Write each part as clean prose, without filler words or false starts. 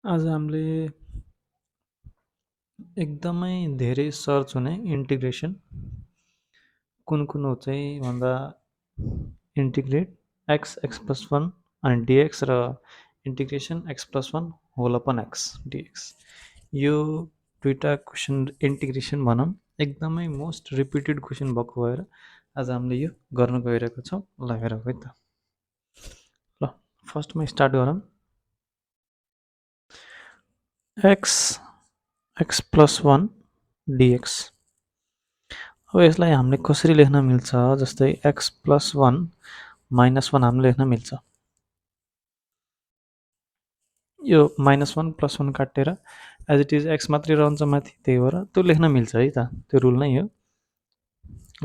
आज हामीले एकदमै धेरै सर्च हुने इन्टिग्रेसन कुन कुन हो चाहिँ भन्दा इन्टिग्रेट एक्स प्लस वान अनि डिएक्स र integration X plus one whole upon X D X यो दुईवटा क्वेसन इन्टिग्रेसन भनौँ एकदमै मोस्ट रिपिटेड क्वेसन भएको भएर आज हामीले यो गर्न गइरहेको छौँ। ल हेर है त। ल फर्स्टमा स्टार्ट गरौँ। X plus one dx. अब यसलाई हामीले कसरी लेख्न मिल्छ, जस्तै x plus one minus one हामीले लेख्न मिल्छ। यो माइनस वान प्लस वान काटेर एज इट इज एक्स मात्रै रहन्छ माथि, त्यही भएर त्यो लेख्न मिल्छ है त, त्यो रुल नै हो।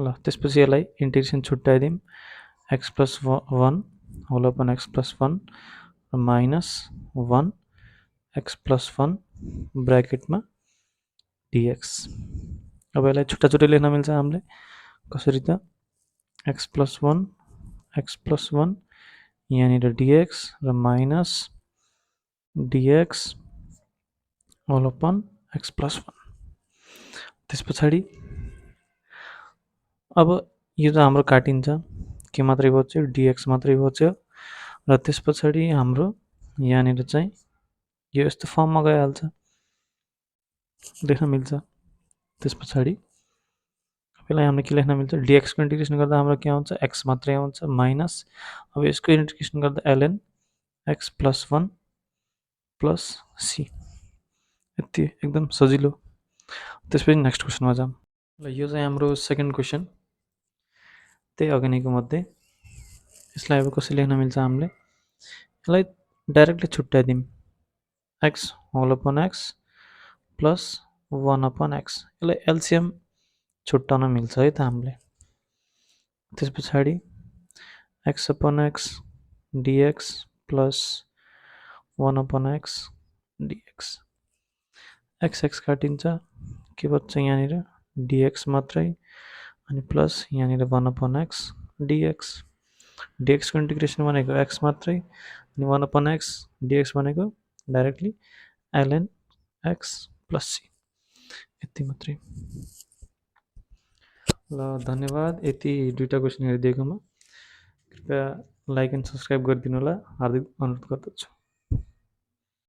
ल त्यसपछि यसलाई इन्टिग्रेसन छुट्याइदिउँ। X plus one whole upon X plus one minus one X plus one ब्राकेटमा डिएक्स। अब यसलाई छुट्टा छुट्टै लेख्न मिल्छ हामीले। कसरी त, एक्स प्लस वान यहाँनिर डिएक्स र minus DX whole upon X plus one. त्यस पछाडि अब यो त हाम्रो काटिन्छ, के मात्रै बच्यो, डिएक्स मात्रै बच्यो। र त्यस पछाडि हाम्रो यहाँनिर चाहिँ यो यस्तो फर्ममा गइहाल्छ, लेख्न मिल्छ। त्यस पछाडि यसलाई हामीले के लेख्न मिल्छ, डिएक्सको इन्टिग्रेसन गर्दा हाम्रो के आउँछ, एक्स मात्रै आउँछ माइनस। अब यसको इन्टिग्रेसन गर्दा LN X plus one plus C. यति एकदम सजिलो। त्यसपछि नेक्स्ट क्वेसनमा जाऊँ। ल यो चाहिँ हाम्रो सेकेन्ड क्वेसन, त्यही अगाडिको मध्ये। यसलाई अब कसरी लेख्न मिल्छ, हामीले यसलाई डाइरेक्टली छुट्याइदिउँ। X whole upon X plus one upon X, यसलाई एलसिएम छुट्याउन मिल्छ है त हामीले। त्यस पछाडि X upon X DX plus one upon X DX. X X काटिन्छ, के बच्छ यहाँनिर डिएक्स मात्रै, अनि प्लस यहाँनिर वान अपन एक्स डिएक्स। डिएक्सको इन्टिग्रेसन भनेको एक्स मात्रै, अनि वान अपन एक्स डिएक्स भनेको directly LN X plus C. यति मात्रै। ल धन्यवाद यति दुईवटा क्वेसन हेरिदिएकोमा। कृपया लाइक एन्ड सब्सक्राइब गरिदिनु होला, हार्दिक अनुरोध गर्दछु।